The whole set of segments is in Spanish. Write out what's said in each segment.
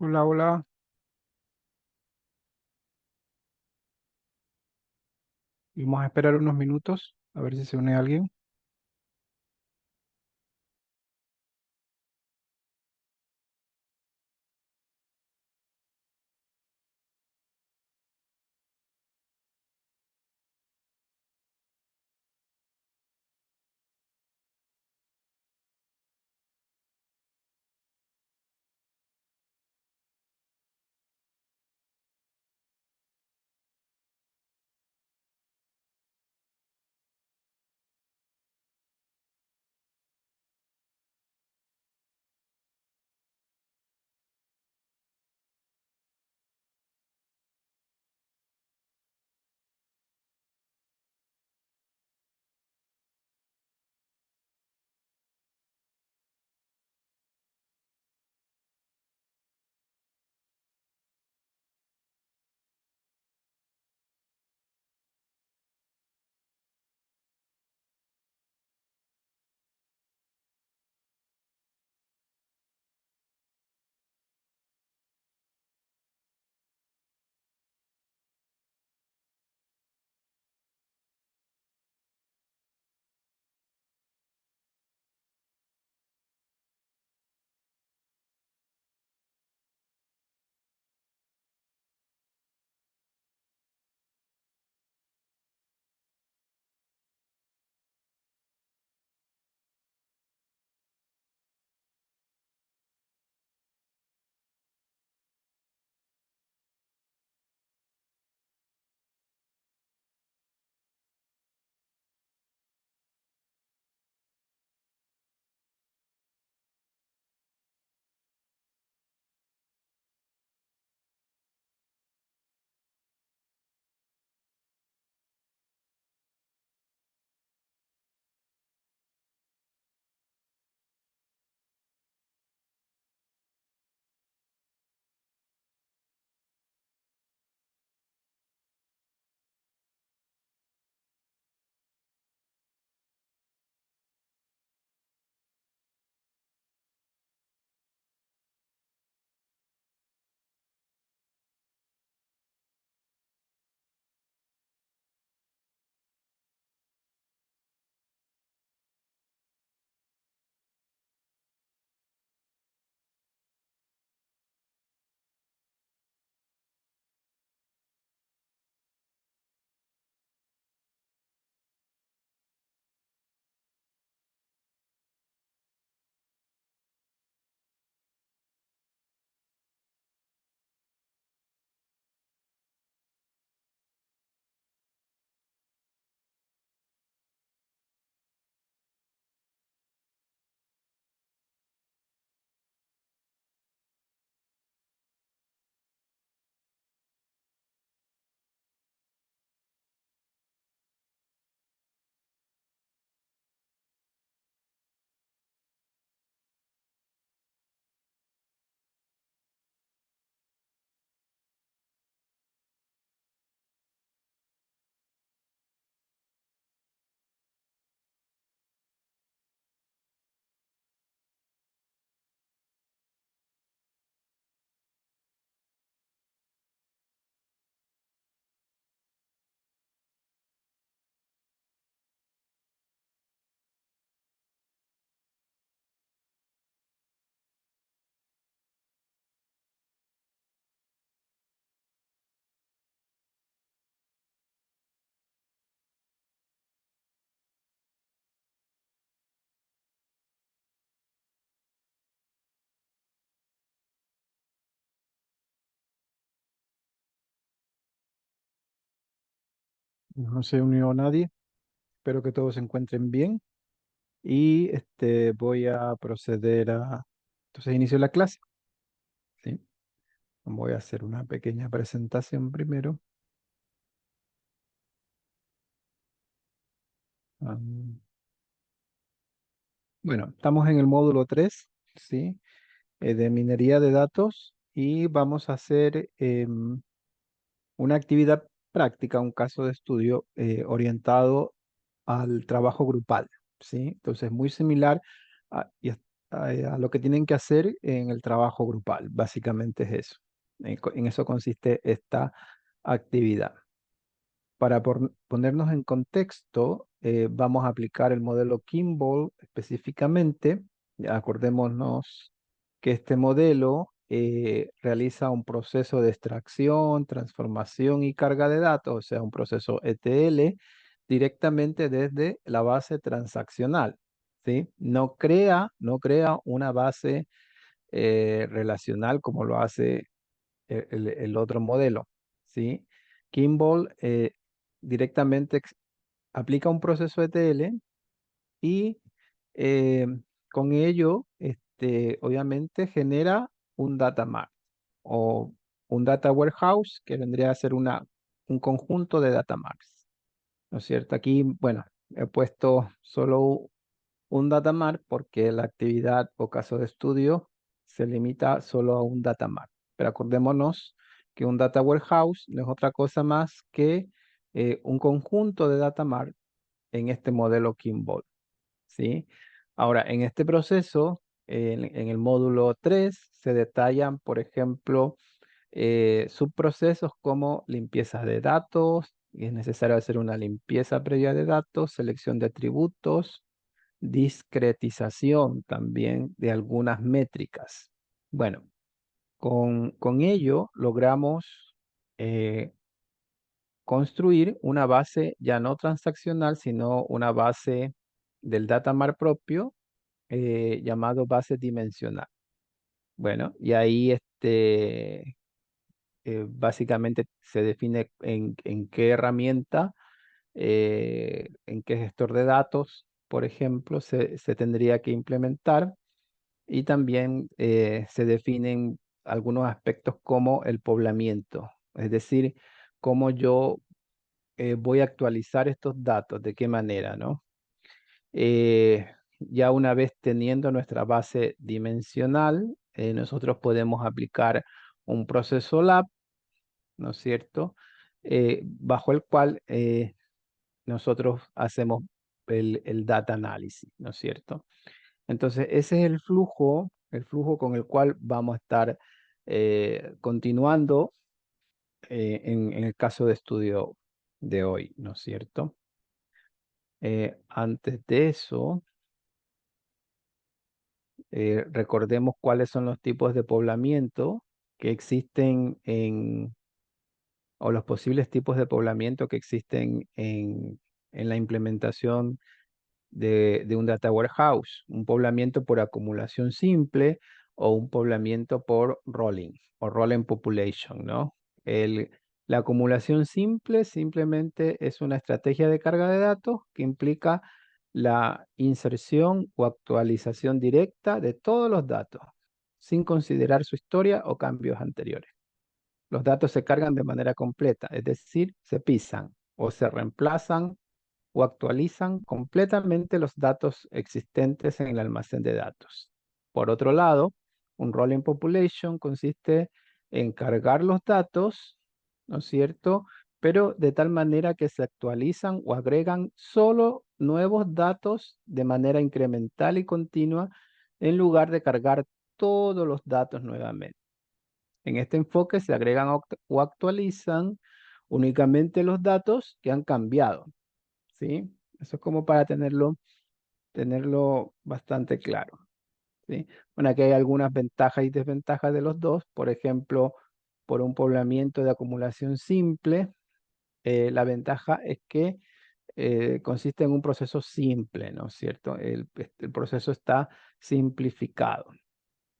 Hola, hola. Y vamos a esperar unos minutos a ver si se une alguien. No se unió nadie. Espero que todos se encuentren bien. Y voy a proceder a... Entonces inicio la clase. ¿Sí? Voy a hacer una pequeña presentación primero. Am, bueno, estamos en el módulo 3, ¿sí? De minería de datos y vamos a hacer una actividad práctica, un caso de estudio orientado al trabajo grupal, ¿sí? Entonces, muy similar a, a lo que tienen que hacer en el trabajo grupal. Básicamente es eso. En eso consiste esta actividad. Para ponernos en contexto, vamos a aplicar el modelo Kimball específicamente. Ya acordémonos que este modelo realiza un proceso de extracción, transformación y carga de datos, o sea, un proceso ETL directamente desde la base transaccional, ¿sí? No crea una base relacional como lo hace el otro modelo, ¿sí? Kimball directamente aplica un proceso ETL y eh, con ello, obviamente, genera un data mart o un data warehouse que vendría a ser un conjunto de data marts, ¿no es cierto? Aquí, bueno, he puesto solo un data mart porque la actividad o caso de estudio se limita solo a un data mart. Pero acordémonos que un data warehouse no es otra cosa más que un conjunto de data mart en este modelo Kimball, ¿sí? Ahora, en este proceso, en el módulo 3, se detallan, por ejemplo, subprocesos como limpieza de datos, y es necesario hacer una limpieza previa de datos, selección de atributos, discretización también de algunas métricas. Bueno, con ello logramos construir una base ya no transaccional, sino una base del datamar propio llamado base dimensional. Bueno, y ahí básicamente se define en qué herramienta, en qué gestor de datos, por ejemplo, se tendría que implementar y también se definen algunos aspectos como el poblamiento, es decir, cómo yo voy a actualizar estos datos, de qué manera, ¿no? Ya una vez teniendo nuestra base dimensional, nosotros podemos aplicar un proceso lab, ¿no es cierto? Bajo el cual nosotros hacemos el data análisis, ¿no es cierto? Entonces, ese es el flujo con el cual vamos a estar continuando en el caso de estudio de hoy, ¿no es cierto? Antes de eso, recordemos cuáles son los tipos de poblamiento que existen o los posibles tipos de poblamiento que existen en la implementación de un data warehouse, un poblamiento por acumulación simple o un poblamiento por rolling o rolling population, ¿no? El, la acumulación simple simplemente es una estrategia de carga de datos que implica la inserción o actualización directa de todos los datos, sin considerar su historia o cambios anteriores. Los datos se cargan de manera completa, es decir, se pisan o se reemplazan o actualizan completamente los datos existentes en el almacén de datos. Por otro lado, un rolling population consiste en cargar los datos, ¿no es cierto? Pero de tal manera que se actualizan o agregan solo nuevos datos de manera incremental y continua en lugar de cargar todos los datos nuevamente. En este enfoque se agregan o actualizan únicamente los datos que han cambiado, ¿sí? Eso es como para tenerlo bastante claro, ¿sí? Bueno, aquí hay algunas ventajas y desventajas de los dos. Por ejemplo, por un poblamiento de acumulación simple, la ventaja es que consiste en un proceso simple, ¿no es cierto? El proceso está simplificado,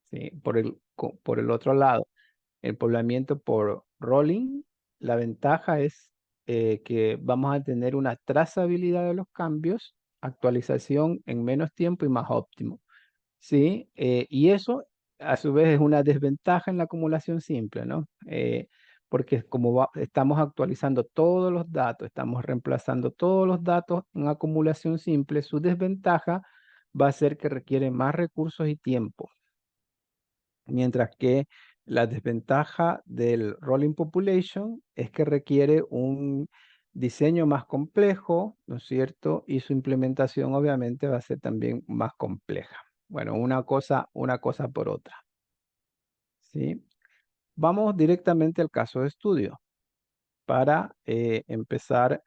¿sí? Por el otro lado, el poblamiento por rolling, la ventaja es que vamos a tener una trazabilidad de los cambios, actualización en menos tiempo y más óptimo. ¿Sí? Y eso a su vez es una desventaja en la acumulación simple, ¿no? Porque como estamos actualizando todos los datos, estamos reemplazando todos los datos en acumulación simple, su desventaja va a ser que requiere más recursos y tiempo. Mientras que la desventaja del rolling population es que requiere un diseño más complejo, ¿no es cierto? Y su implementación obviamente va a ser también más compleja. Bueno, una cosa por otra, ¿sí? Vamos directamente al caso de estudio para empezar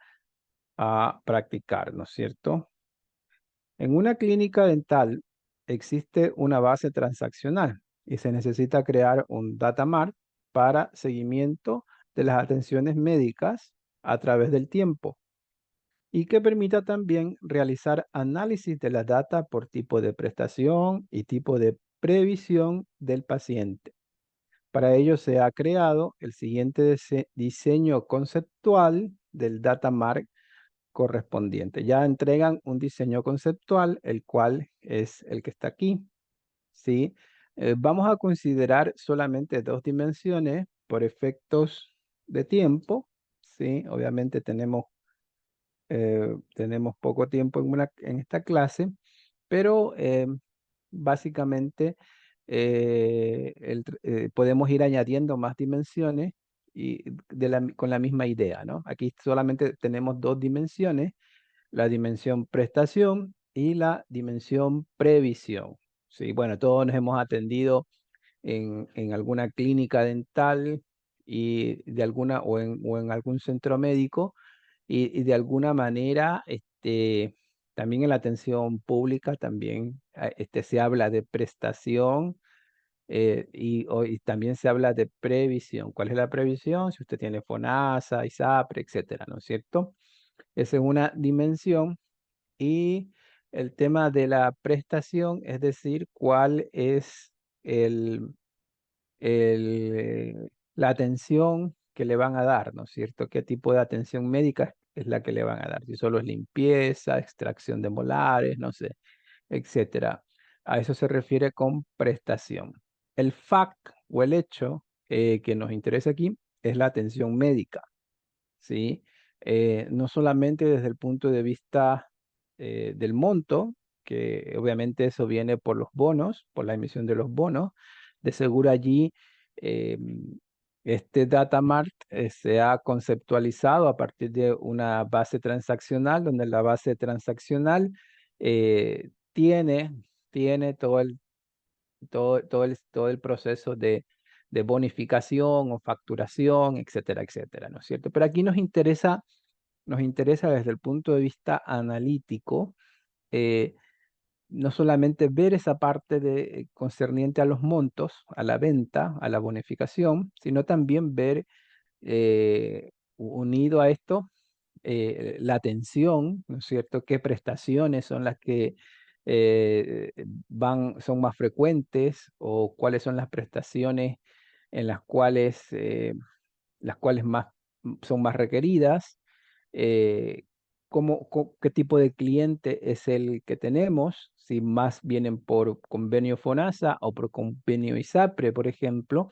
a practicar, ¿no es cierto? En una clínica dental existe una base transaccional y se necesita crear un data mart para seguimiento de las atenciones médicas a través del tiempo y que permita también realizar análisis de la data por tipo de prestación y tipo de previsión del paciente. Para ello se ha creado el siguiente diseño conceptual del data mart correspondiente. Ya entregan un diseño conceptual, el cual es el que está aquí, ¿sí? Vamos a considerar solamente dos dimensiones por efectos de tiempo, ¿sí? Obviamente tenemos poco tiempo en esta clase, pero básicamente podemos ir añadiendo más dimensiones y con la misma idea, ¿no? Aquí solamente tenemos dos dimensiones, la dimensión prestación y la dimensión previsión. Sí, bueno, todos nos hemos atendido en alguna clínica dental y de alguna o en algún centro médico y de alguna manera también en la atención pública también se habla de prestación y también se habla de previsión. ¿Cuál es la previsión? Si usted tiene FONASA, ISAPRE, etcétera, ¿no es cierto? Esa es una dimensión y el tema de la prestación, es decir, cuál es el, la atención que le van a dar, ¿no es cierto? ¿Qué tipo de atención médica es la que le van a dar? Si solo es limpieza, extracción de molares, no sé, etcétera. A eso se refiere con prestación. El fact o el hecho que nos interesa aquí es la atención médica. ¿Sí? No solamente desde el punto de vista del monto, que obviamente eso viene por los bonos, por la emisión de los bonos, de seguro allí eh, este data mart se ha conceptualizado a partir de una base transaccional, donde la base transaccional tiene todo el proceso de bonificación o facturación, etcétera, etcétera, ¿no es cierto? Pero aquí nos interesa desde el punto de vista analítico, eh, no solamente ver esa parte concerniente a los montos, a la venta, a la bonificación, sino también ver unido a esto la atención, ¿no es cierto? ¿Qué prestaciones son las que eh, son más frecuentes o cuáles son las prestaciones en las cuales son más requeridas? eh, ¿Qué tipo de cliente es el que tenemos? Si más vienen por convenio FONASA o por convenio ISAPRE, por ejemplo.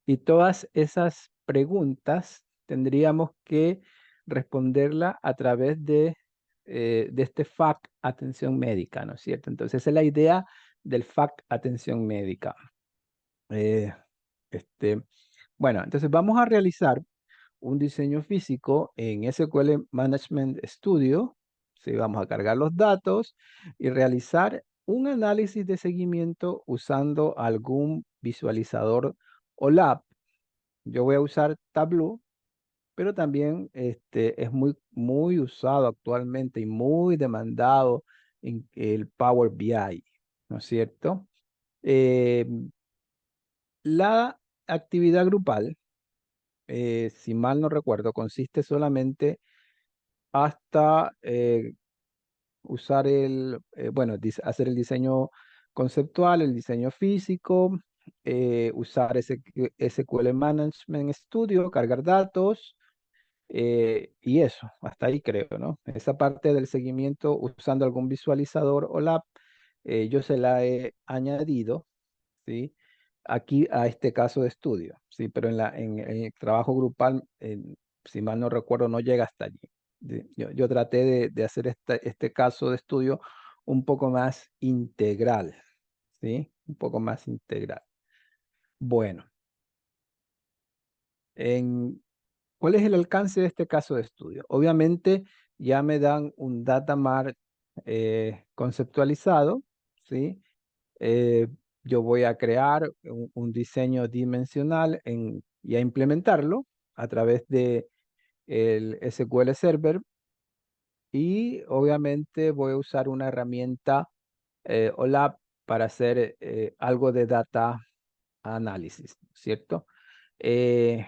Y todas esas preguntas tendríamos que responderla a través de este FAQ atención médica, ¿no es cierto? Entonces, esa es la idea del FAQ atención médica. Eh, este, bueno, entonces vamos a realizar un diseño físico en SQL Management Studio. Sí, vamos a cargar los datos y realizar un análisis de seguimiento usando algún visualizador o lab. Yo voy a usar Tableau, pero también es muy usado actualmente y muy demandado en el Power BI, ¿no es cierto? Eh, la actividad grupal, si mal no recuerdo, consiste solamente hasta usar hacer el diseño conceptual, el diseño físico, usar SQL Management Studio, cargar datos, y eso, hasta ahí creo, ¿no? Esa parte del seguimiento usando algún visualizador o lab, yo se la he añadido, ¿sí? Aquí a este caso de estudio, ¿sí? Pero en el trabajo grupal, si mal no recuerdo, no llega hasta allí. Yo traté de hacer este caso de estudio un poco más integral, ¿sí? Un poco más integral. Bueno, en, ¿cuál es el alcance de este caso de estudio? Obviamente ya me dan un data mart conceptualizado, ¿sí? eh, yo voy a crear un diseño dimensional y a implementarlo a través de el SQL Server y obviamente voy a usar una herramienta OLAP para hacer algo de data análisis, ¿cierto? Eh,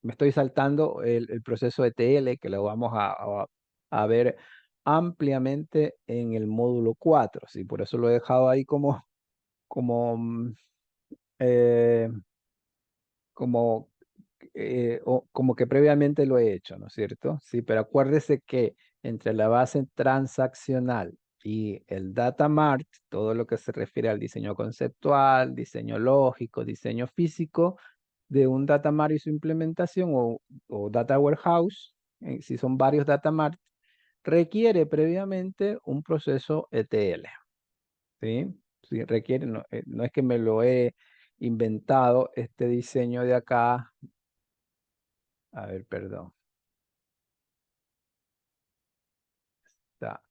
Me estoy saltando el proceso ETL que lo vamos a ver ampliamente en el módulo 4, ¿sí? Por eso lo he dejado ahí como, eh, como, como que previamente lo he hecho, ¿no es cierto? Sí, pero acuérdese que entre la base transaccional y el data mart, todo lo que se refiere al diseño conceptual, diseño lógico, diseño físico, de un data mart y su implementación o data warehouse, si son varios data mart, requiere previamente un proceso ETL, ¿sí? Sí, requiere, no, no es que me lo he inventado este diseño de acá. A ver, perdón.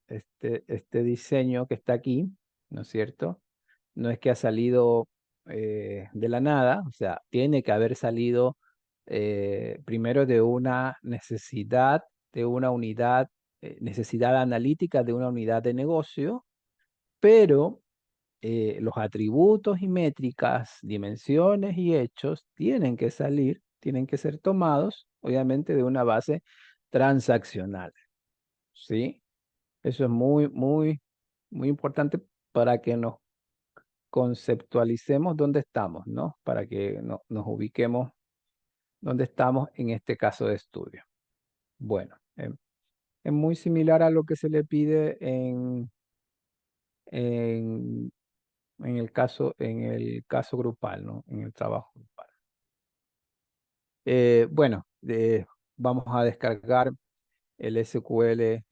Este diseño que está aquí, ¿no es cierto? No es que ha salido de la nada, o sea, tiene que haber salido primero de una necesidad, de una unidad, necesidad analítica de una unidad de negocio, pero los atributos y métricas, dimensiones y hechos tienen que salir, tienen que ser tomados, obviamente, de una base transaccional, ¿sí? Eso es muy importante para que nos conceptualicemos dónde estamos, ¿no? Para que nos ubiquemos dónde estamos en este caso de estudio. Bueno, es muy similar a lo que se le pide en, en el caso grupal, ¿no? En el trabajo grupal. Bueno, vamos a descargar el SQL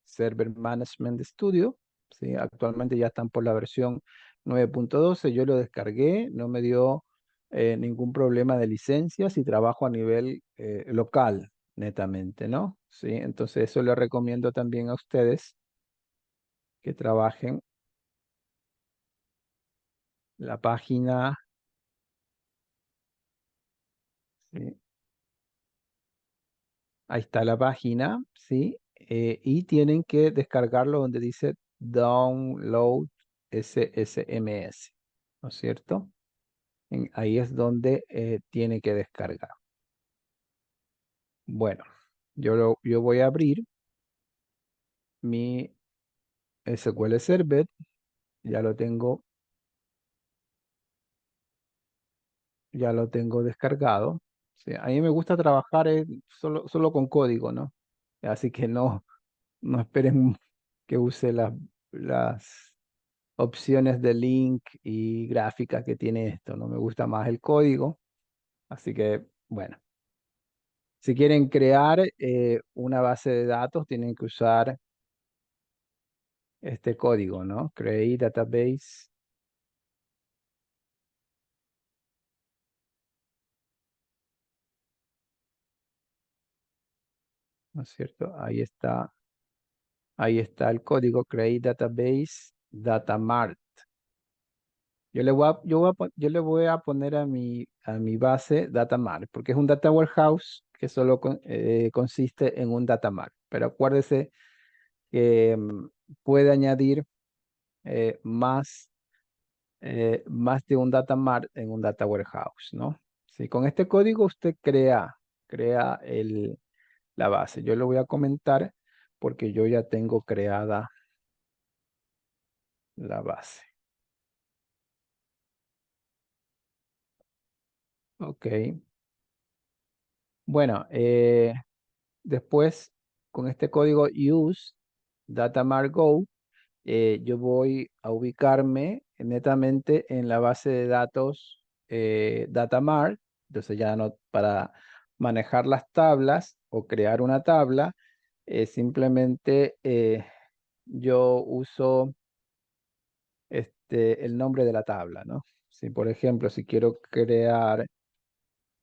Server Management Studio, ¿sí? Actualmente ya están por la versión 9.12. Yo lo descargué, no me dio ningún problema de licencias y trabajo a nivel local, netamente, ¿no? Sí, entonces eso le recomiendo también a ustedes que trabajen la página, ¿sí? Ahí está la página, ¿sí? Y tienen que descargarlo donde dice Download SSMS, ¿no es cierto? Ahí es donde tiene que descargar. Bueno, yo voy a abrir mi SQL Server, ya lo tengo descargado. Sí, a mí me gusta trabajar solo con código, ¿no? Así que no esperen que use las opciones de link y gráficas que tiene esto, ¿no? Me gusta más el código. Así que, bueno, si quieren crear una base de datos, tienen que usar este código, ¿no? Create database, ¿no es cierto? Ahí está el código Create Database Data Mart. Yo le voy a poner a mi base Data Mart, porque es un data warehouse que solo consiste en un data mart. Pero acuérdese que puede añadir más, más de un data mart en un data warehouse, ¿no? Si con este código usted crea la base. Yo le voy a comentar porque yo ya tengo creada la base. Ok. Bueno, después con este código use datamart go, yo voy a ubicarme netamente en la base de datos datamart. Entonces ya no para manejar las tablas o crear una tabla, simplemente yo uso el nombre de la tabla, ¿no? Si por ejemplo, si quiero crear,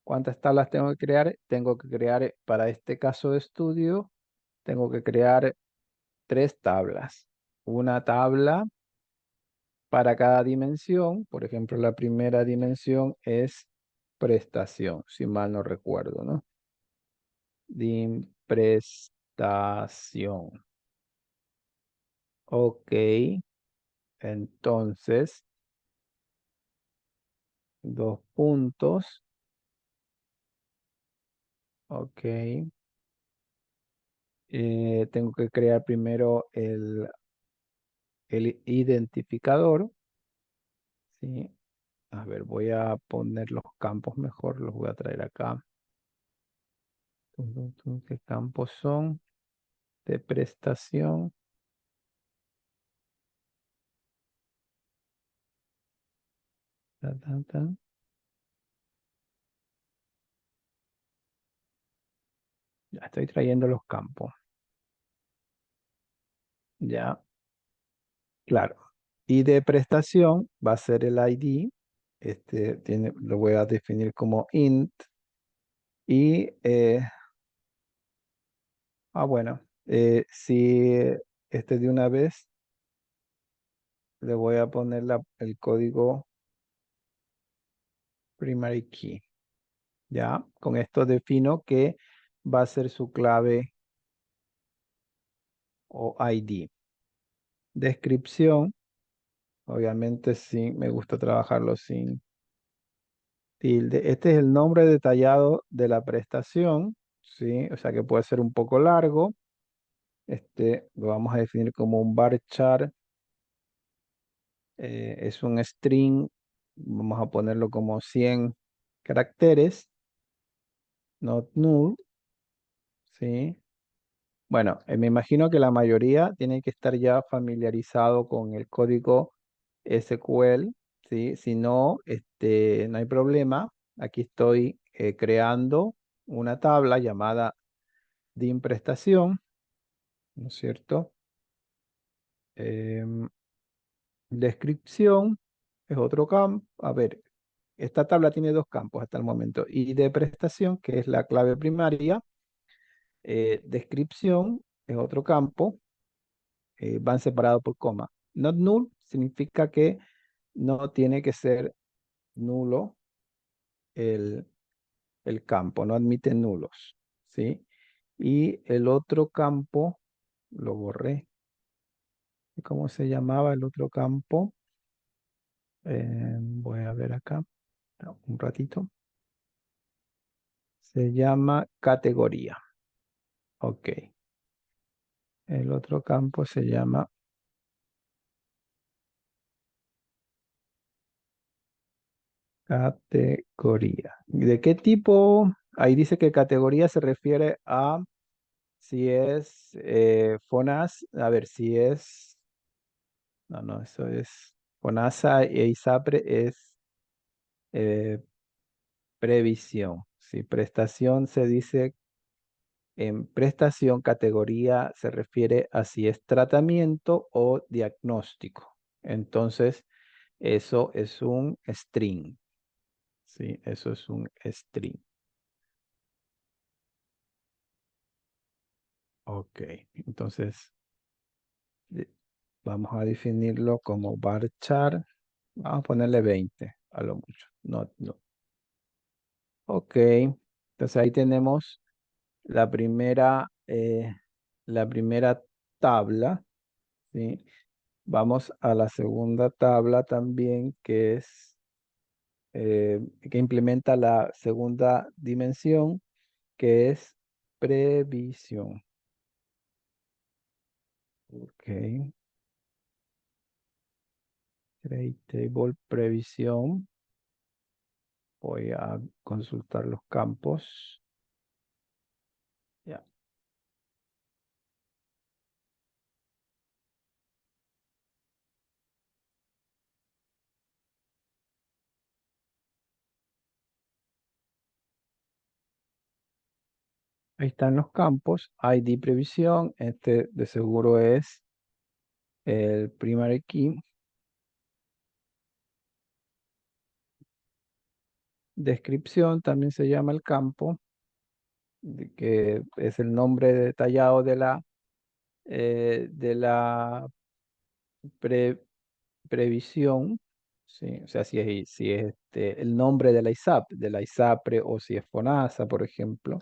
¿cuántas tablas tengo que crear? Tengo que crear, para este caso de estudio, tengo que crear tres tablas. Una tabla para cada dimensión. Por ejemplo, la primera dimensión es prestación, si mal no recuerdo, ¿no? Prestación. Ok, entonces, dos puntos. Ok. Tengo que crear primero el identificador. ¿Sí? A ver, voy a poner los campos mejor, los voy a traer acá. ¿Qué campos son? De prestación. Ta, ta, ta. Ya estoy trayendo los campos. Ya, claro. Y de prestación va a ser el ID. Lo voy a definir como int. Y, bueno, si de una vez le voy a poner el código primary key. Ya, con esto defino que va a ser su clave o ID. Descripción, obviamente sí, me gusta trabajarlo sin tilde. Este es el nombre detallado de la prestación, ¿sí? O sea que puede ser un poco largo. Lo vamos a definir como un varchar. Es un string. Vamos a ponerlo como 100 caracteres. Not null, ¿sí? Bueno, me imagino que la mayoría tiene que estar ya familiarizado con el código SQL, ¿sí? Si no, no hay problema. Aquí estoy creando una tabla llamada DIM prestación, ¿no es cierto? Em, Descripción es otro campo. A ver, esta tabla tiene dos campos hasta el momento. Y de prestación, que es la clave primaria. Descripción es otro campo. Van separados por coma. Not null significa que no tiene que ser nulo el, el campo, no admite nulos, ¿sí? Y el otro campo, lo borré. ¿Cómo se llamaba el otro campo? Voy a ver acá, un ratito. Se llama categoría. Ok. El otro campo se llama categoría. ¿De qué tipo? Ahí dice que categoría se refiere a si es FONAS, a ver, si es, no, no, eso es, FONASA e ISAPRE es eh, previsión. Si prestación se dice, en prestación categoría se refiere a si es tratamiento o diagnóstico. Entonces, eso es un string. Sí, eso es un string. Ok, entonces de- vamos a definirlo como varchar. Vamos a ponerle 20 a lo mucho. No, no. Ok, entonces ahí tenemos la la primera tabla, ¿sí? Vamos a la segunda tabla también, que es que implementa la segunda dimensión, que es previsión. Ok, create table previsión. Voy a consultar los campos. Ya. Ahí están los campos. ID previsión. Este de seguro es el primary key. Descripción también se llama el campo, que es el nombre detallado de la previsión, ¿sí? O sea, si es el nombre de la ISAP, de la ISAPRE, o si es FONASA, por ejemplo.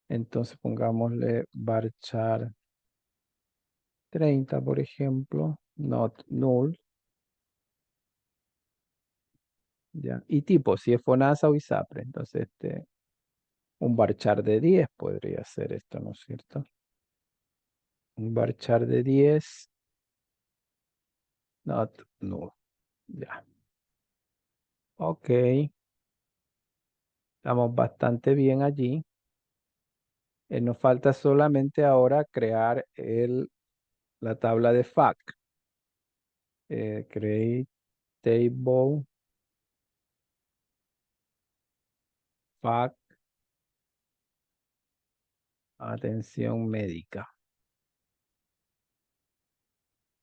Entonces pongámosle varchar 30, por ejemplo, not null, ¿ya? Y tipo, si es FONASA o ISAPRE, entonces un varchar de 10 podría ser esto, ¿no es cierto? Un varchar de 10, not null, ya. Ok, estamos bastante bien allí. Nos falta solamente ahora crear la tabla de fact. Create table fact atención médica.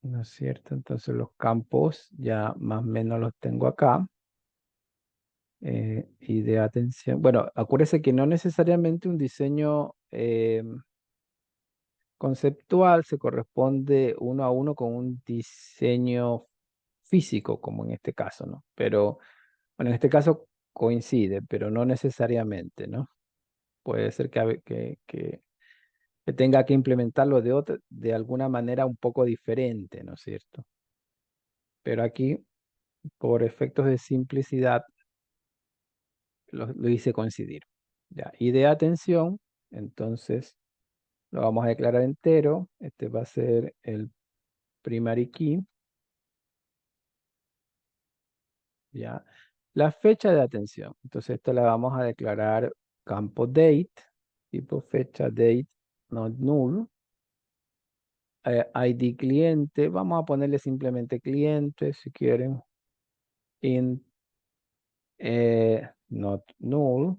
¿No es cierto? Entonces los campos ya más o menos los tengo acá. Y de atención. Bueno, acuérdese que no necesariamente un diseño conceptual se corresponde uno a uno con un diseño físico, como en este caso, ¿no? Pero, bueno, en este caso coincide, pero no necesariamente, ¿no? Puede ser que tenga que implementarlo de alguna manera un poco diferente, ¿no es cierto? Pero aquí, por efectos de simplicidad, lo hice coincidir. Ya. Y de atención, entonces lo vamos a declarar entero. Este va a ser el primary key. ¿Ya? La fecha de atención. Entonces, esta la vamos a declarar campo date, tipo fecha date, not null. ID cliente, vamos a ponerle simplemente cliente si quieren. Int not null.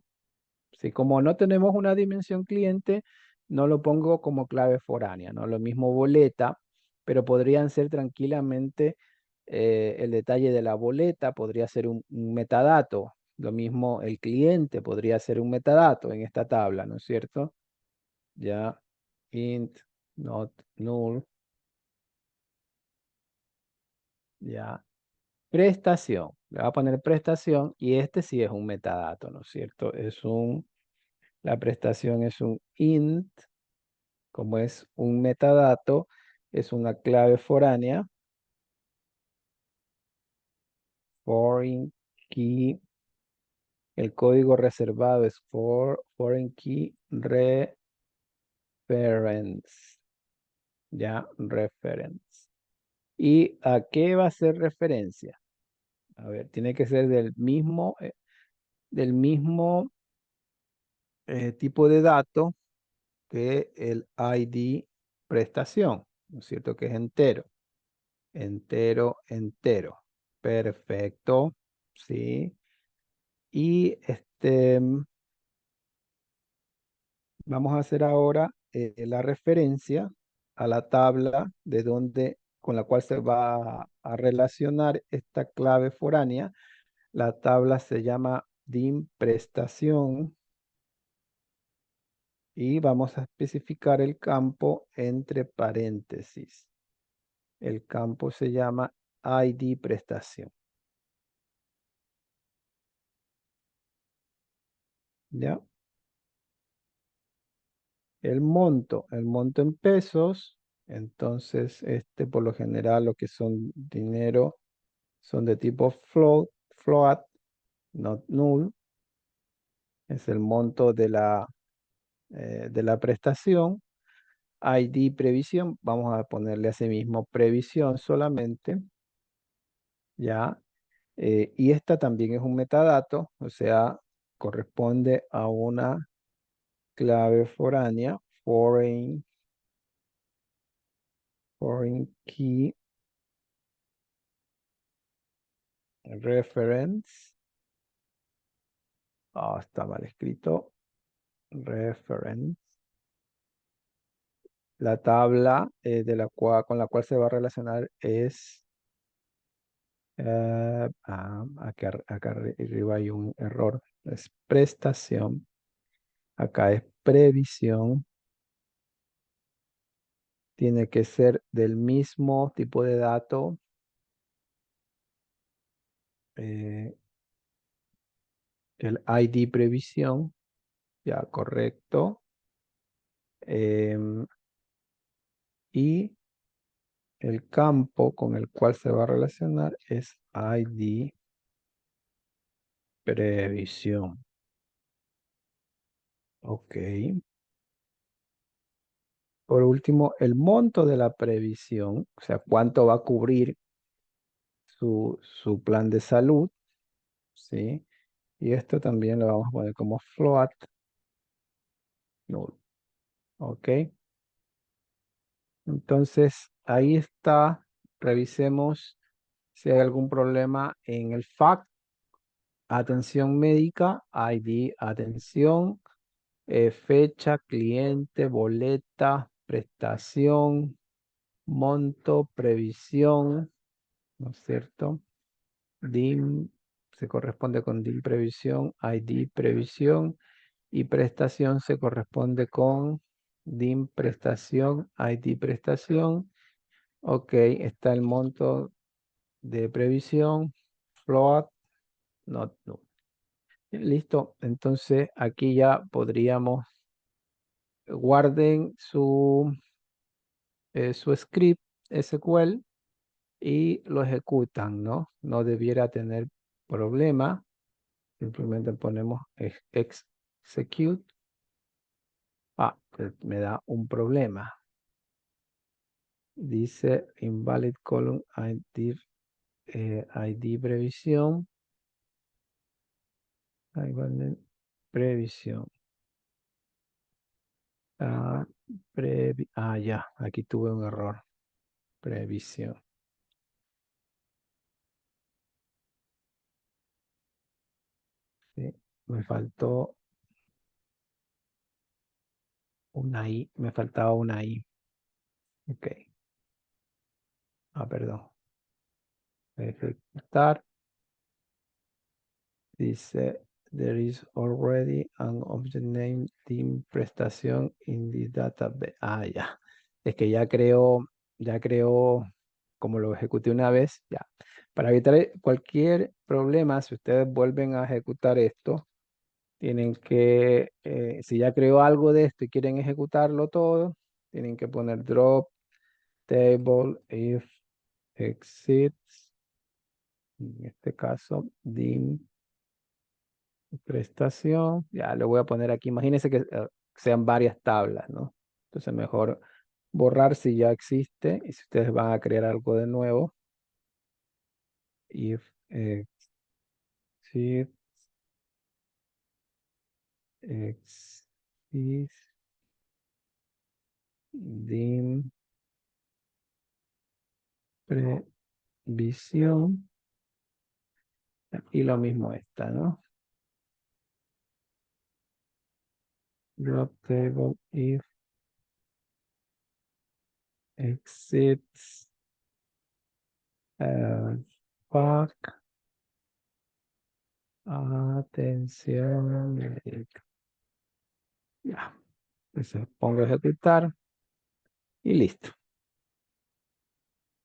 Si como no tenemos una dimensión cliente, no lo pongo como clave foránea, ¿no? Lo mismo boleta, pero podrían ser tranquilamente el detalle de la boleta, podría ser un metadato. Lo mismo el cliente podría ser un metadato en esta tabla, ¿no es cierto? Ya, int not null, ya. Prestación, le voy a poner prestación y este sí es un metadato, ¿no es cierto? La prestación es un int. Como es un metadato, es una clave foránea, foreign key. El código reservado es foreign key reference. Ya, reference. ¿Y a qué va a ser referencia? A ver, tiene que ser del mismo tipo de dato que el ID prestación, ¿no es cierto? Que es entero. Entero, entero. Perfecto. Sí. Y vamos a hacer ahora la referencia a la tabla con la cual se va a relacionar esta clave foránea. La tabla se llama dim prestación y vamos a especificar el campo entre paréntesis. El campo se llama ID prestación. ¿Ya? El monto en pesos, entonces por lo general lo que son dinero son de tipo float, not null, es el monto de la prestación. ID previsión, vamos a ponerle a sí mismo previsión solamente, ya. Y esta también es un metadato, o sea, corresponde a una clave foránea, foreign key reference. Está mal escrito. Reference. La tabla con la cual se va a relacionar es. Acá arriba hay un error. Es prestación. Acá es previsión. Tiene que ser del mismo tipo de dato eh, el ID previsión, ya correcto. Em, y el campo con el cual se va a relacionar es ID previsión. Ok. Por último, el monto de la previsión, o sea, cuánto va a cubrir su plan de salud, ¿sí? Y esto también lo vamos a poner como float, null, ¿ok? Entonces, ahí está. Revisemos si hay algún problema en el FAQ. Atención médica, ID, atención, fecha, cliente, boleta, prestación, monto, previsión, ¿no es cierto? DIM se corresponde con DIM previsión, ID previsión y prestación se corresponde con DIM prestación, ID prestación. Ok, está el monto de previsión, float, not, no. Listo, entonces aquí ya podríamos, guarden su script SQL y lo ejecutan, ¿no? No debiera tener problema. Simplemente ponemos execute. Ah, pues me da un problema. Dice invalid column ID, ID previsión. Previsión. Ah, ya, aquí tuve un error. Previsión. Sí, me faltó una I, me faltaba una I. Ok. Perdón. Ejecutar. Dice, there is already an object name team prestación in the database. Ya. Es que ya creo, como lo ejecuté una vez, ya. Para evitar cualquier problema, si ustedes vuelven a ejecutar esto, tienen que, si ya creó algo de esto y quieren ejecutarlo todo, tienen que poner drop table if exits, en este caso, dim prestación. Ya lo voy a poner aquí. Imagínense que sean varias tablas, ¿no? Entonces mejor borrar si ya existe y si ustedes van a crear algo de nuevo. If exit exists dim previsión y lo mismo esta, ¿no? Drop table if exits fuck atención médica. Ya, entonces pongo a ejecutar y listo.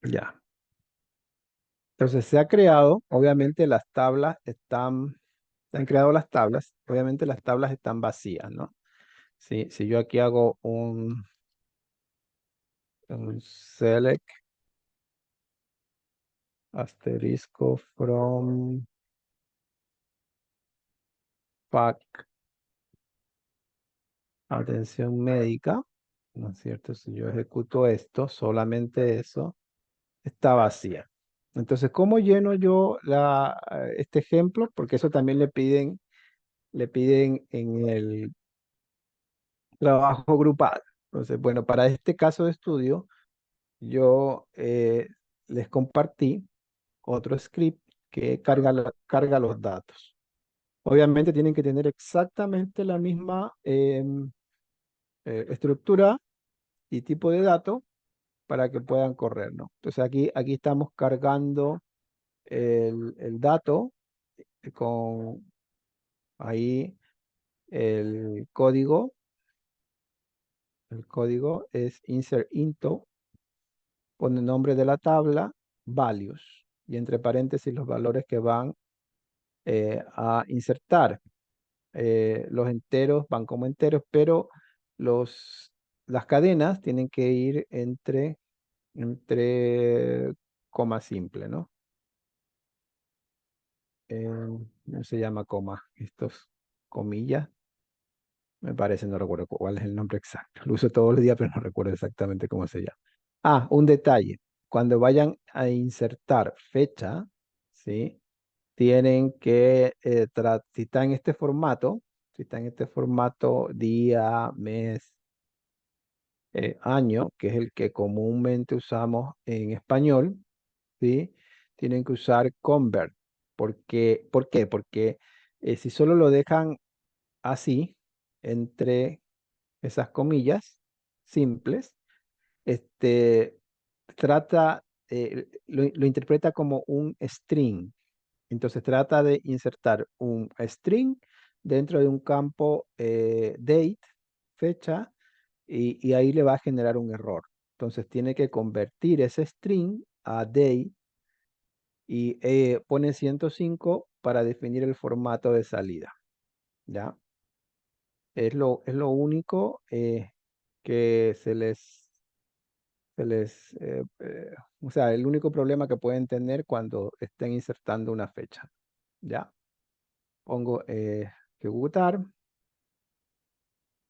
Ya. Entonces se ha creado, obviamente las tablas se han creado las tablas, obviamente las tablas están vacías, ¿no? Si yo aquí hago un select asterisco from pack atención médica, ¿no es cierto? Si yo ejecuto esto, solamente eso está vacía. Entonces, ¿cómo lleno yo este ejemplo? Porque eso también le piden en el trabajo grupal. Entonces, bueno, para este caso de estudio, yo les compartí otro script que carga los datos. Obviamente tienen que tener exactamente la misma estructura y tipo de datos para que puedan correr, ¿no? Entonces aquí estamos cargando el dato con ahí el código. El código es insert into, pone el nombre de la tabla, values, y entre paréntesis los valores que van a insertar. Los enteros van como enteros, pero las cadenas tienen que ir entre coma simple, ¿no? No se llama coma, estos comillas, me parece, no recuerdo cuál es el nombre exacto. Lo uso todos los días, pero no recuerdo exactamente cómo se llama. Ah, un detalle. Cuando vayan a insertar fecha, ¿sí? Tienen que, si está en este formato, si está en este formato día, mes, año, que es el que comúnmente usamos en español, ¿sí? Tienen que usar convert. ¿Por qué? Porque si solo lo dejan así, entre esas comillas simples, este, lo interpreta como un string. Entonces trata de insertar un string dentro de un campo date, fecha, y ahí le va a generar un error. Entonces tiene que convertir ese string a date y pone 105 para definir el formato de salida. ¿Ya? Es lo único que o sea, el único problema que pueden tener cuando estén insertando una fecha. ¿Ya? Pongo ejecutar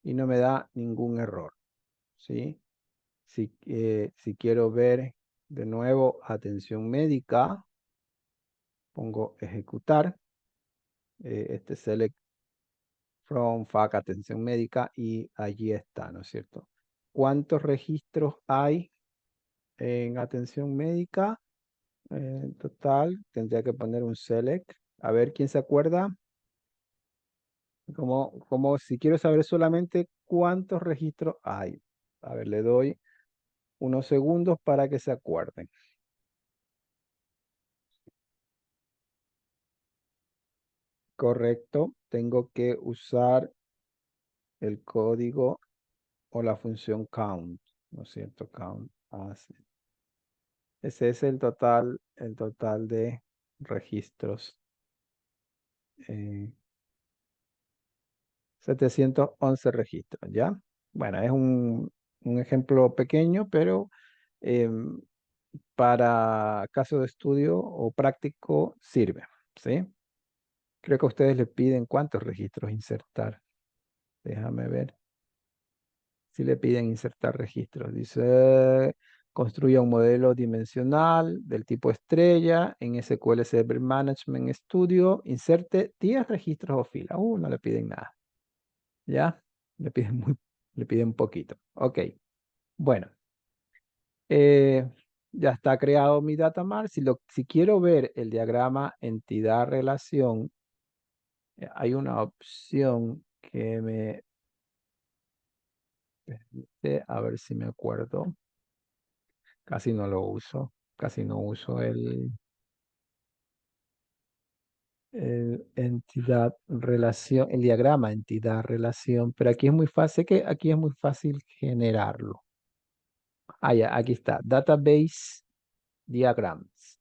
y no me da ningún error. ¿Sí? Si quiero ver de nuevo atención médica, pongo ejecutar, select from fac atención médica y allí está, ¿no es cierto? ¿Cuántos registros hay en atención médica? En total, tendría que poner un select. A ver, ¿quién se acuerda? Como si quiero saber solamente cuántos registros hay. A ver, le doy unos segundos para que se acuerden. Correcto, tengo que usar el código o la función count, ¿no es cierto? Count as. Ese es el total de registros. eh, 711 registros, ¿ya? Bueno, es un ejemplo pequeño, pero em, para caso de estudio o práctico sirve, ¿sí? Creo que a ustedes les piden cuántos registros insertar. Déjame ver. Si le piden insertar registros. Dice, construya un modelo dimensional del tipo estrella en SQL Server Management Studio. Inserte 10 registros o filas. No le piden nada. ¿Ya? Le piden le piden poquito. Ok. Bueno, eh, ya está creado mi datamart. Si quiero ver el diagrama entidad-relación, hay una opción que me permite, a ver si me acuerdo. Casi no lo uso, casi no uso el entidad relación, el diagrama entidad relación, pero aquí es muy fácil aquí es muy fácil generarlo. Ah, ya, aquí está, database diagrams,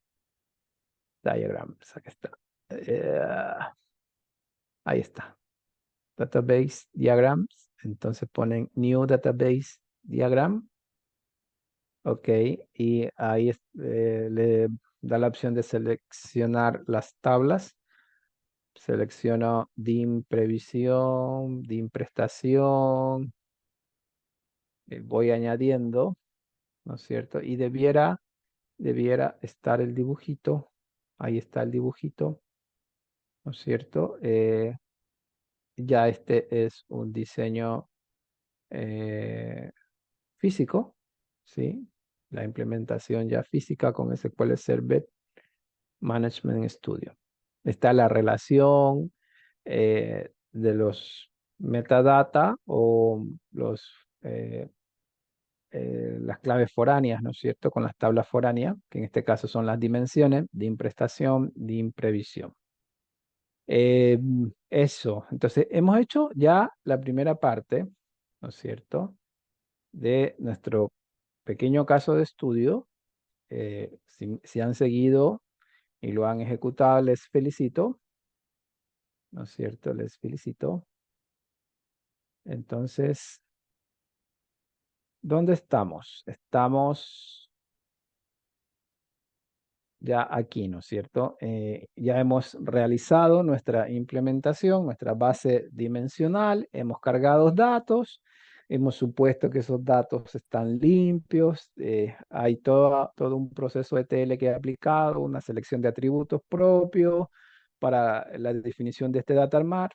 aquí está. Eh, Ahí está, database diagrams, entonces ponen new database diagram, ok, y ahí le da la opción de seleccionar las tablas. Selecciono DIM previsión, DIM prestación, voy añadiendo, ¿no es cierto? Y debiera estar el dibujito, ahí está el dibujito, ¿no es cierto? Ya este es un diseño físico, ¿sí? La implementación ya física con SQL Server Management Studio. Está la relación de los metadata o eh, las claves foráneas, ¿no es cierto? Con las tablas foráneas, que en este caso son las dimensiones de imprestación, de imprevisión. Eso, entonces hemos hecho ya la primera parte, ¿no es cierto? De nuestro pequeño caso de estudio. Si han seguido y lo han ejecutado, les felicito. ¿no es cierto? Les felicito. Entonces, ¿dónde estamos? Estamos ya aquí, ¿no es cierto? Ya hemos realizado nuestra implementación, nuestra base dimensional, hemos cargado datos, hemos supuesto que esos datos están limpios, hay todo un proceso ETL que he aplicado, una selección de atributos propios para la definición de este data mart,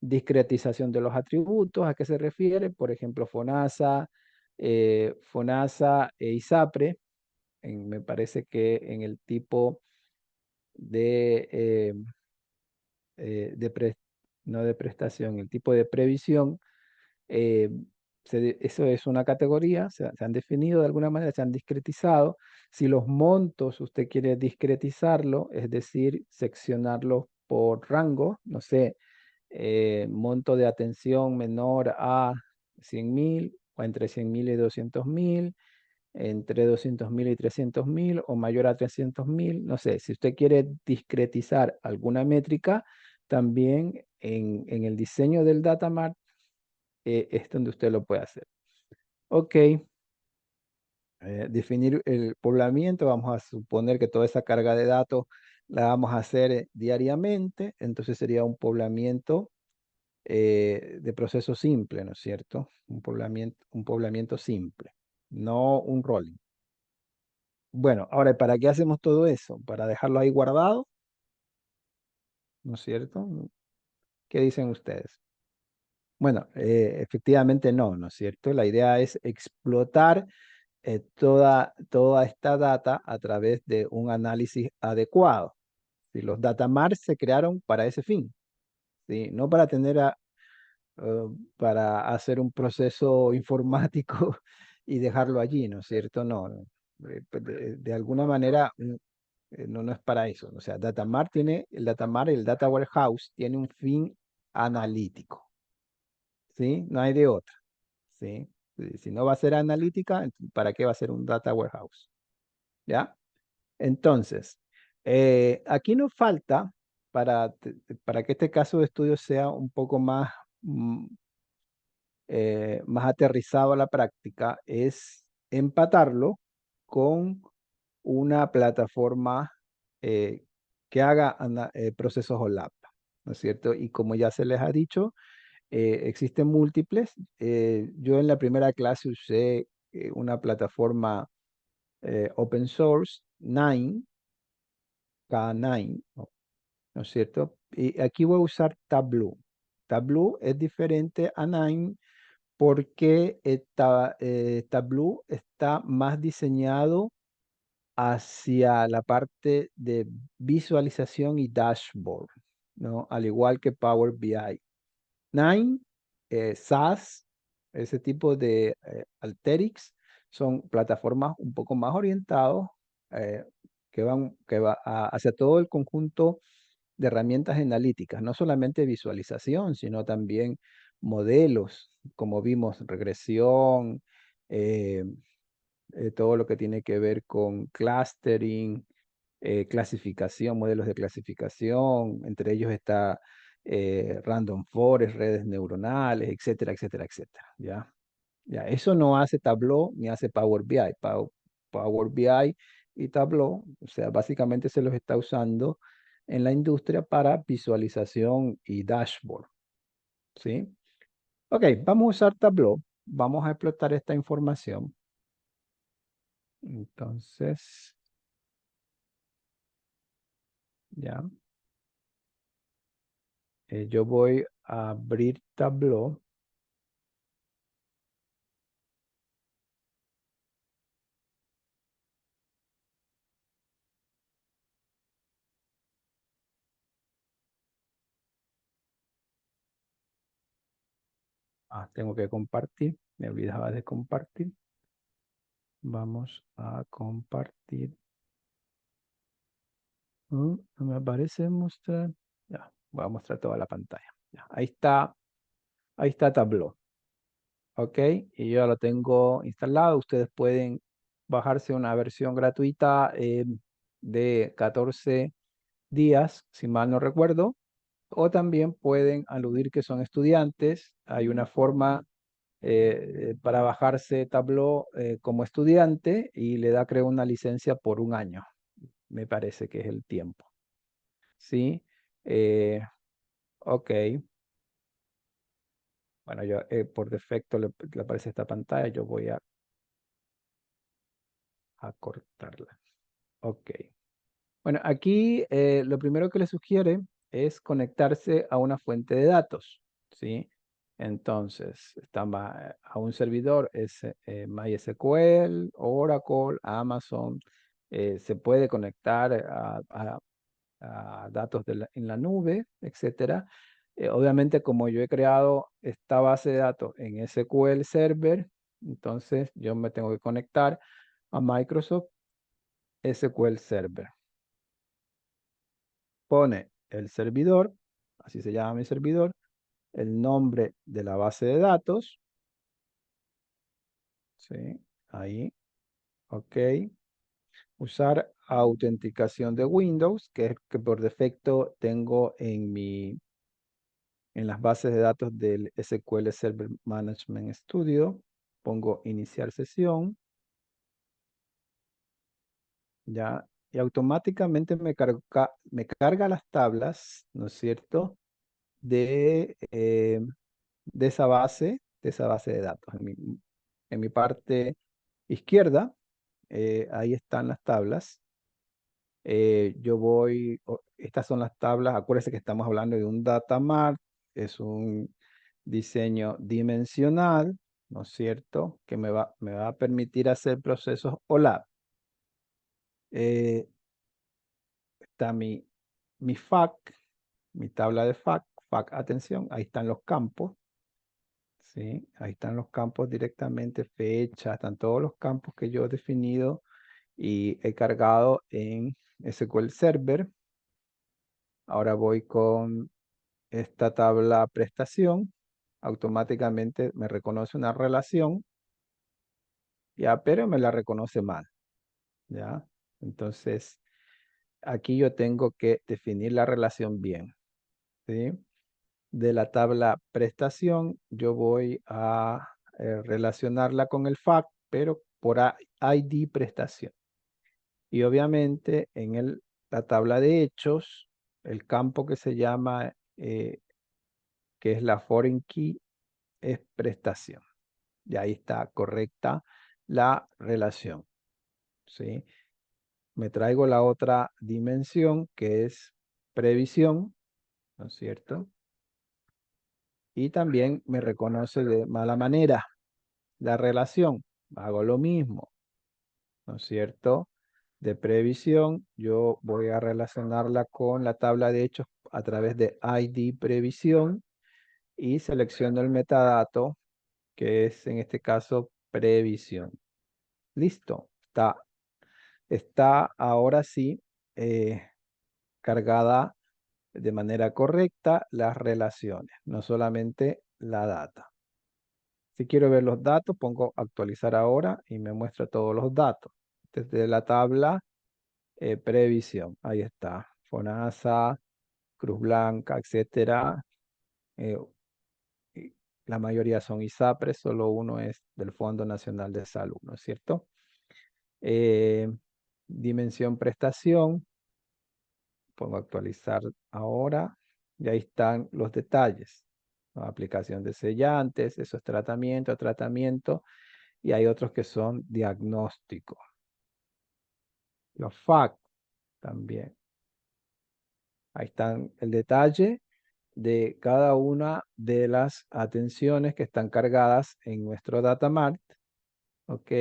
discretización de los atributos, ¿a qué se refiere? Por ejemplo, FONASA e ISAPRE, me parece que en el tipo de, de no de prestación, el tipo de previsión, eh, eso es una categoría, se han definido de alguna manera, se han discretizado. Si los montos usted quiere discretizarlo, es decir, seccionarlos por rango, no sé, monto de atención menor a 100.000 o entre 100.000 y 200.000, entre 200.000 y 300.000 o mayor a 300.000. No sé, si usted quiere discretizar alguna métrica, también en el diseño del data mart es donde usted lo puede hacer. Ok, definir el poblamiento, vamos a suponer que toda esa carga de datos la vamos a hacer diariamente, entonces sería un poblamiento de proceso simple, ¿no es cierto? Un poblamiento simple, no un rolling. Bueno, ahora, ¿para qué hacemos todo eso? ¿Para dejarlo ahí guardado? ¿No es cierto? ¿Qué dicen ustedes? Bueno, efectivamente no, ¿no es cierto? La idea es explotar toda esta data a través de un análisis adecuado. Si los datamars se crearon para ese fin, ¿sí? No para para hacer un proceso informático y dejarlo allí, ¿no es cierto? No, no. Pues de alguna manera no es para eso. O sea, el Datamar, el Data Warehouse tiene un fin analítico, ¿sí? No hay de otra, ¿sí? Si no va a ser analítica, ¿para qué va a ser un Data Warehouse? ¿Ya? Entonces, aquí nos falta, para que este caso de estudio sea un poco más aterrizado a la práctica, es empatarlo con una plataforma eh, que haga procesos OLAP, ¿no es cierto? Y como ya se les ha dicho, existen múltiples. Yo en la primera clase usé una plataforma open source, Nine, K9, ¿no es cierto? Y aquí voy a usar Tableau. Tableau es diferente a Nine porque Tableau está más diseñado hacia la parte de visualización y dashboard, ¿no? Al igual que Power BI. Nine, SAS, ese tipo de Alteryx, son plataformas un poco más orientados eh, hacia todo el conjunto de herramientas analíticas, no solamente visualización, sino también modelos, como vimos, regresión, eh, todo lo que tiene que ver con clustering, clasificación, modelos de clasificación, entre ellos está random forest, redes neuronales, etcétera, etcétera, etcétera. ¿Ya? Ya, eso no hace Tableau ni hace Power BI. Power BI y Tableau, o sea, básicamente se los está usando en la industria para visualización y dashboard. ¿Sí? Ok, vamos a usar Tableau. Vamos a explotar esta información. Entonces, ya, yo voy a abrir Tableau. Tengo que compartir. Me olvidaba de compartir. Vamos a compartir. No me aparece mostrar. Ya, voy a mostrar toda la pantalla. Ya, ahí está Tableau. Ok, y yo ya lo tengo instalado. Ustedes pueden bajarse una versión gratuita de 14 días, si mal no recuerdo, o también pueden aludir que son estudiantes. Hay una forma para bajarse Tableau como estudiante y le da, creo, una licencia por un año. Me parece que es el tiempo. ¿Sí? Ok. Bueno, yo por defecto le aparece esta pantalla. Yo voy a cortarla. Ok. Bueno, aquí lo primero que le sugiere es conectarse a una fuente de datos, ¿sí? Entonces, a un servidor es MySQL, Oracle, Amazon, se puede conectar a datos en la nube, etcétera. Obviamente, como yo he creado esta base de datos en SQL Server, entonces yo me tengo que conectar a Microsoft SQL Server. Pone el servidor, así se llama mi servidor, el nombre de la base de datos, ¿sí? Ahí, ok. Usar autenticación de Windows, que es que por defecto tengo en las bases de datos del SQL Server Management Studio. Pongo iniciar sesión, ya, y automáticamente me carga las tablas, ¿no es cierto? De de esa base de datos. En mi parte izquierda, ahí están las tablas. Estas son las tablas, acuérdense que estamos hablando de un data mart, es un diseño dimensional, ¿no es cierto? Que me va a permitir hacer procesos OLAP. Eh, Está mi FAQ, mi tabla de FAQ, FAQ, atención, ahí están los campos. Sí, ahí están los campos directamente, fecha, están todos los campos que yo he definido y he cargado en SQL Server. Ahora voy con esta tabla prestación. Automáticamente me reconoce una relación, ya, pero me la reconoce mal, ¿ya? Entonces, aquí yo tengo que definir la relación bien, ¿sí? De la tabla prestación, yo voy a relacionarla con el FAQ, pero por ID prestación. Y obviamente en la tabla de hechos, el campo que se llama, que es la foreign key, es prestación. Y ahí está correcta la relación, ¿sí? Me traigo la otra dimensión que es previsión, ¿no es cierto? Y también me reconoce de mala manera la relación. Hago lo mismo, ¿no es cierto? De previsión, yo voy a relacionarla con la tabla de hechos a través de ID previsión y selecciono el metadato, que es en este caso previsión. Listo, está ahora sí cargada de manera correcta las relaciones, no solamente la data. Si quiero ver los datos, pongo actualizar ahora y me muestra todos los datos. Desde la tabla previsión, ahí está. FONASA, Cruz Blanca, etcétera. eh, y la mayoría son ISAPRES, solo uno es del Fondo Nacional de Salud, ¿no es cierto? Eh, Dimensión prestación, pongo actualizar ahora y ahí están los detalles, ¿no? Aplicación de sellantes, eso es tratamiento, y hay otros que son diagnósticos. Los FAQ también. Ahí están el detalle de cada una de las atenciones que están cargadas en nuestro datamart. ¿Ok?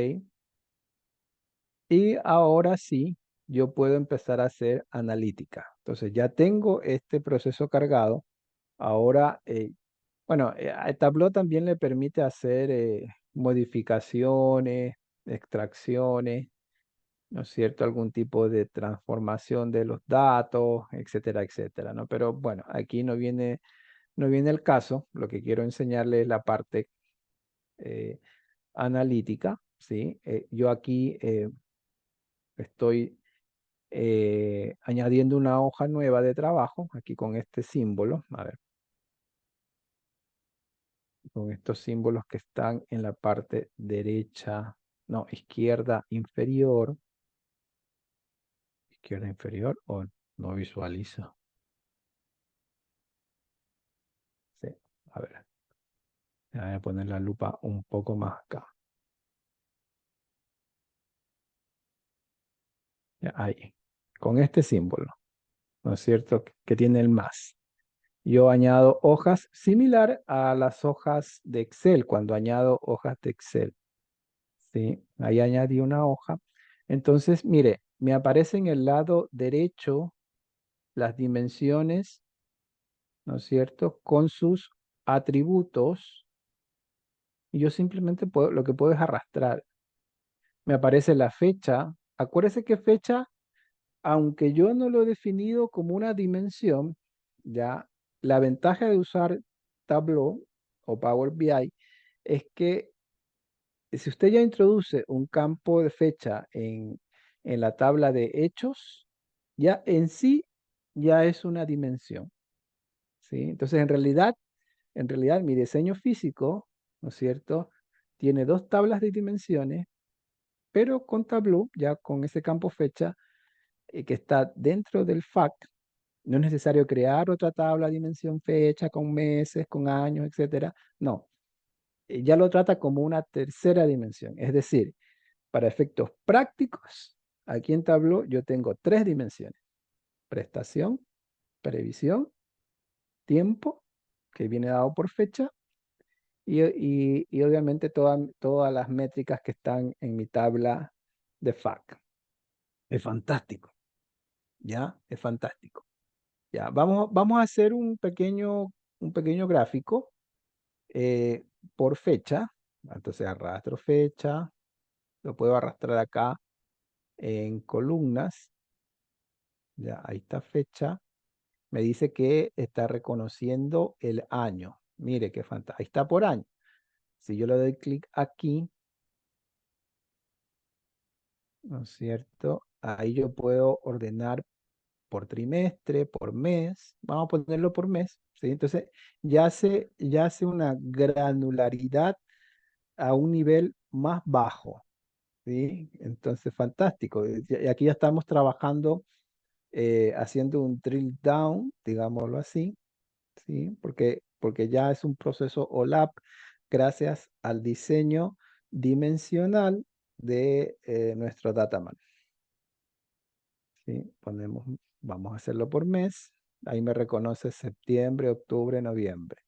Y ahora sí, yo puedo empezar a hacer analítica. Entonces ya tengo este proceso cargado. Ahora, bueno, a Tableau también le permite hacer modificaciones, extracciones, ¿no es cierto? Algún tipo de transformación de los datos, etcétera, etcétera, ¿no? Pero bueno, aquí no viene el caso. Lo que quiero enseñarle es la parte eh, analítica, ¿sí? Yo aquí estoy añadiendo una hoja nueva de trabajo, aquí con este símbolo, a ver, con estos símbolos que están en la parte derecha, no, izquierda inferior, o no visualizo. Sí, a ver, voy a poner la lupa un poco más acá. Ya, ahí, con este símbolo, ¿no es cierto? Que tiene el más. Yo añado hojas similar a las hojas de Excel, cuando añado hojas de Excel. ¿Sí? Ahí añadí una hoja. Entonces, mire, me aparece en el lado derecho las dimensiones, ¿no es cierto? Con sus atributos. Y yo simplemente puedo, lo que puedo es arrastrar. Me aparece la fecha. Acuérdese que fecha, aunque yo no lo he definido como una dimensión, ya la ventaja de usar Tableau o Power BI es que si usted ya introduce un campo de fecha en la tabla de hechos, ya en sí ya es una dimensión, ¿sí? Entonces, en realidad mi diseño físico, ¿no es cierto? Tiene dos tablas de dimensiones, pero con Tableau, ya con ese campo fecha, que está dentro del FAC, no es necesario crear otra tabla, dimensión, fecha, con meses, con años, etcétera. No, ya lo trata como una tercera dimensión. Es decir, para efectos prácticos, aquí en Tableau yo tengo tres dimensiones: prestación, previsión, tiempo, que viene dado por fecha, y obviamente todas las métricas que están en mi tabla de FAC. Es fantástico, ¿ya? Es fantástico. Ya, vamos a hacer un pequeño gráfico eh, por fecha. Entonces arrastro fecha, lo puedo arrastrar acá en columnas. Ya, ahí está fecha. Me dice que está reconociendo el año. Mire qué fantástico. Ahí está por año. Si yo le doy clic aquí, ¿no es cierto? Ahí yo puedo ordenar por trimestre, por mes. Vamos a ponerlo por mes, ¿sí? Entonces ya hace una granularidad a un nivel más bajo, ¿sí? Entonces, fantástico. Y aquí ya estamos trabajando, haciendo un drill down, digámoslo así, ¿sí? Porque ya es un proceso OLAP gracias al diseño dimensional de nuestro dataman, ¿sí? Vamos a hacerlo por mes. Ahí me reconoce septiembre, octubre, noviembre.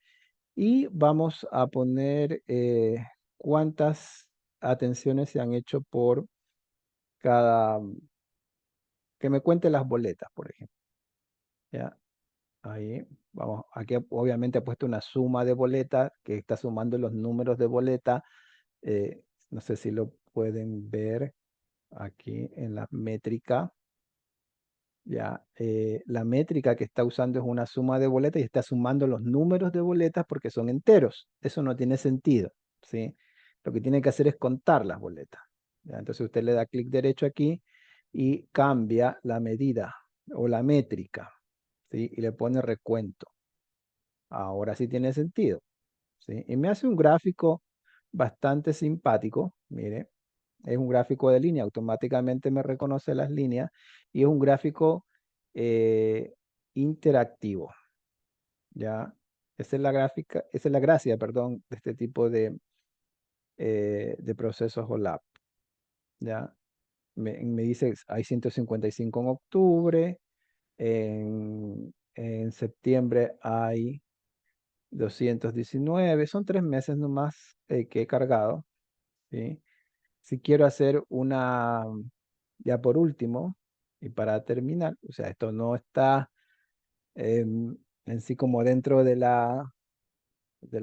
Y vamos a poner cuántas atenciones se han hecho por cada, que me cuente las boletas, por ejemplo. ¿Ya? Ahí, vamos, aquí obviamente he puesto una suma de boletas que está sumando los números de boleta. No sé si lo pueden ver aquí en la métrica. Ya, la métrica que está usando es una suma de boletas y está sumando los números de boletas porque son enteros. Eso no tiene sentido, ¿sí? Lo que tiene que hacer es contar las boletas. ¿Ya? Entonces usted le da clic derecho aquí y cambia la medida o la métrica, ¿sí? Y le pone recuento. Ahora sí tiene sentido, ¿sí? Y me hace un gráfico bastante simpático. Mire, es un gráfico de línea, automáticamente me reconoce las líneas y es un gráfico eh, interactivo, ¿ya? Esa es la gracia, perdón, de este tipo de procesos OLAP, ¿ya? Me dice, hay 155 en octubre, en septiembre hay 219, son 3 meses nomás que he cargado, ¿sí? Si quiero hacer ya por último, y para terminar, o sea, esto no está en sí como dentro de la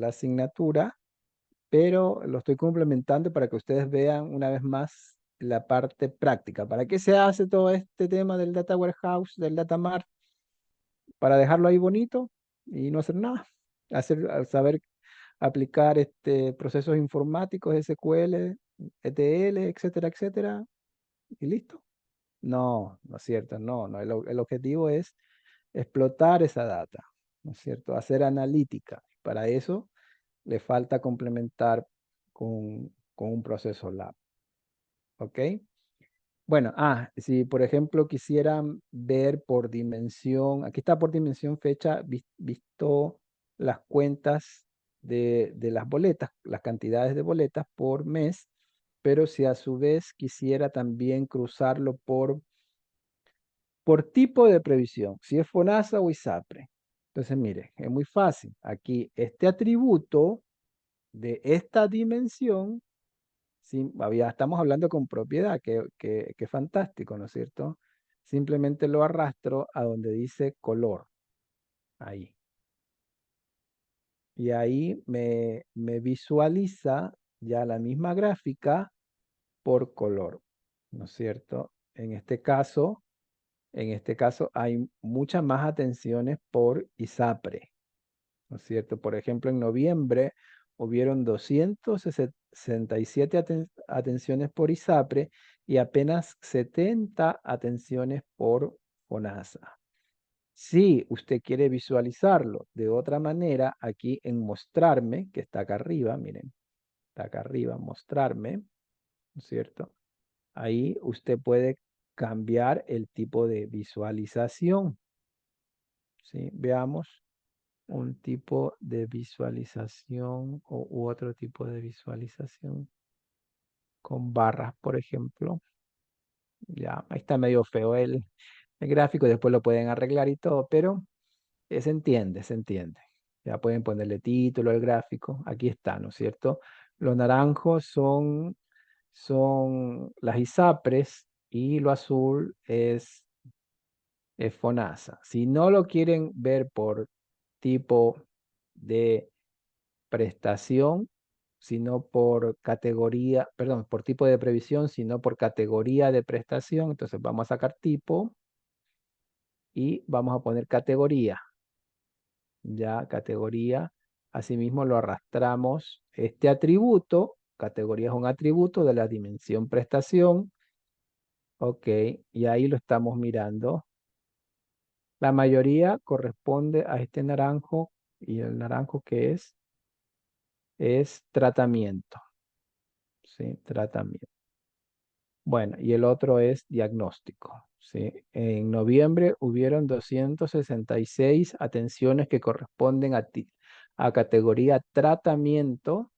asignatura, pero lo estoy complementando para que ustedes vean una vez más la parte práctica. ¿Para qué se hace todo este tema del Data Warehouse, del Data Mart? Para dejarlo ahí bonito y no hacer nada. Saber aplicar procesos informáticos, SQL, ETL, etcétera, etcétera, y listo. No, no es cierto, no, no. El objetivo es explotar esa data, ¿no es cierto? Hacer analítica. Para eso le falta complementar con un proceso lab, ¿ok? Bueno, si por ejemplo quisieran ver por dimensión, aquí está por dimensión fecha, visto las cuentas de las boletas, las cantidades de boletas por mes, pero si a su vez quisiera también cruzarlo por tipo de previsión, si es FONASA o ISAPRE. Entonces, mire, es muy fácil. Aquí este atributo de esta dimensión, sí, ya estamos hablando con propiedad, que fantástico, ¿no es cierto? Simplemente lo arrastro a donde dice color, ahí. Y ahí me visualiza ya la misma gráfica por color, ¿no es cierto? En este caso hay muchas más atenciones por ISAPRE, ¿no es cierto? Por ejemplo, en noviembre hubieron 267 atenciones por ISAPRE y apenas 70 atenciones por FONASA. Si usted quiere visualizarlo de otra manera, aquí en mostrarme, que está acá arriba, miren, está acá arriba, mostrarme, ¿no es cierto? Ahí usted puede cambiar el tipo de visualización, ¿sí? Veamos un tipo de visualización u otro tipo de visualización con barras, por ejemplo. Ya, ahí está medio feo el gráfico, después lo pueden arreglar y todo, pero se entiende, se entiende. Ya pueden ponerle título al gráfico. Aquí está, ¿no es cierto? Los naranjos son las ISAPRES y lo azul es FONASA. Si no lo quieren ver por tipo de prestación, sino por categoría, perdón, por tipo de previsión, sino por categoría de prestación, entonces vamos a sacar tipo y vamos a poner categoría. Ya, categoría. Asimismo lo arrastramos este atributo. Categoría es un atributo de la dimensión prestación. Ok, y ahí lo estamos mirando. La mayoría corresponde a este naranjo y el naranjo que es tratamiento. ¿Sí? Tratamiento. Bueno, y el otro es diagnóstico. ¿Sí? En noviembre hubieron 266 atenciones que corresponden a categoría tratamiento,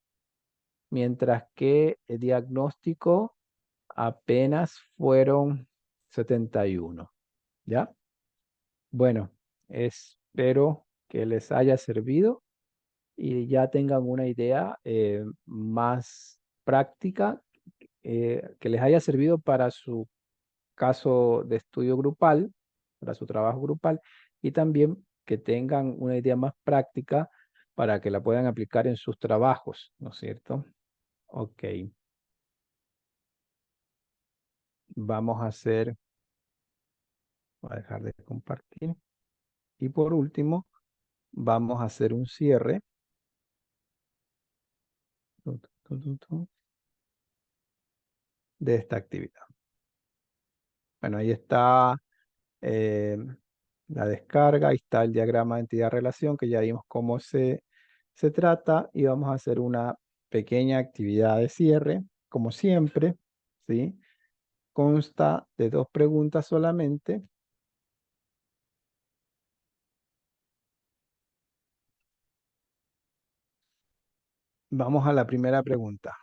mientras que el diagnóstico apenas fueron 71. ¿Ya? Bueno, espero que les haya servido y ya tengan una idea más práctica, que les haya servido para su caso de estudio grupal, para su trabajo grupal, y también que tengan una idea más práctica para que la puedan aplicar en sus trabajos, ¿no es cierto? Ok, vamos a hacer, voy a dejar de compartir. Y por último, vamos a hacer un cierre de esta actividad. Bueno, ahí está eh, la descarga, ahí está el diagrama de entidad-relación, que ya vimos cómo se trata, y vamos a hacer una pequeña actividad de cierre, como siempre, ¿sí? Consta de 2 preguntas solamente. Vamos a la primera pregunta.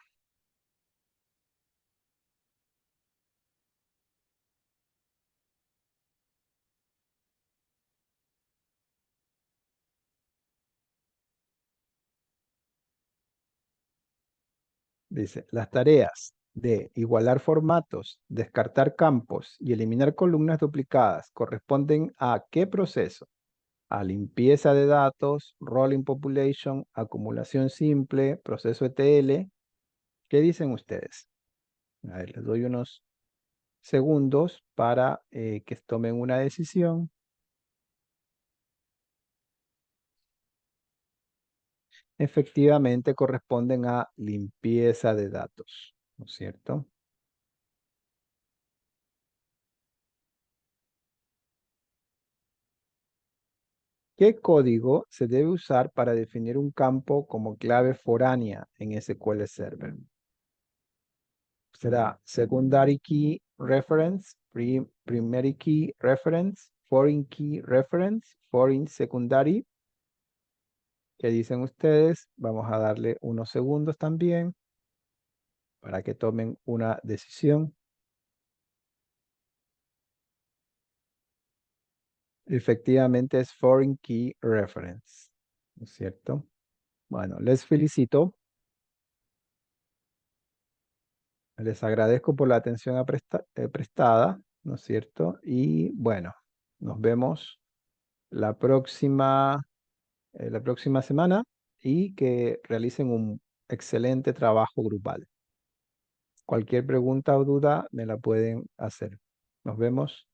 Dice, las tareas de igualar formatos, descartar campos y eliminar columnas duplicadas corresponden a ¿qué proceso? A limpieza de datos, rolling population, acumulación simple, proceso ETL. ¿Qué dicen ustedes? A ver, les doy unos segundos para que tomen una decisión. Efectivamente corresponden a limpieza de datos, ¿no es cierto? ¿Qué código se debe usar para definir un campo como clave foránea en SQL Server? Será secondary key reference, primary key reference, foreign key reference, foreign secondary. ¿Qué dicen ustedes? Vamos a darle unos segundos también para que tomen una decisión. Efectivamente es foreign key reference, ¿no es cierto? Bueno, les felicito. Les agradezco por la atención prestada, ¿no es cierto? Y bueno, nos vemos la la próxima semana y que realicen un excelente trabajo grupal. Cualquier pregunta o duda me la pueden hacer. Nos vemos.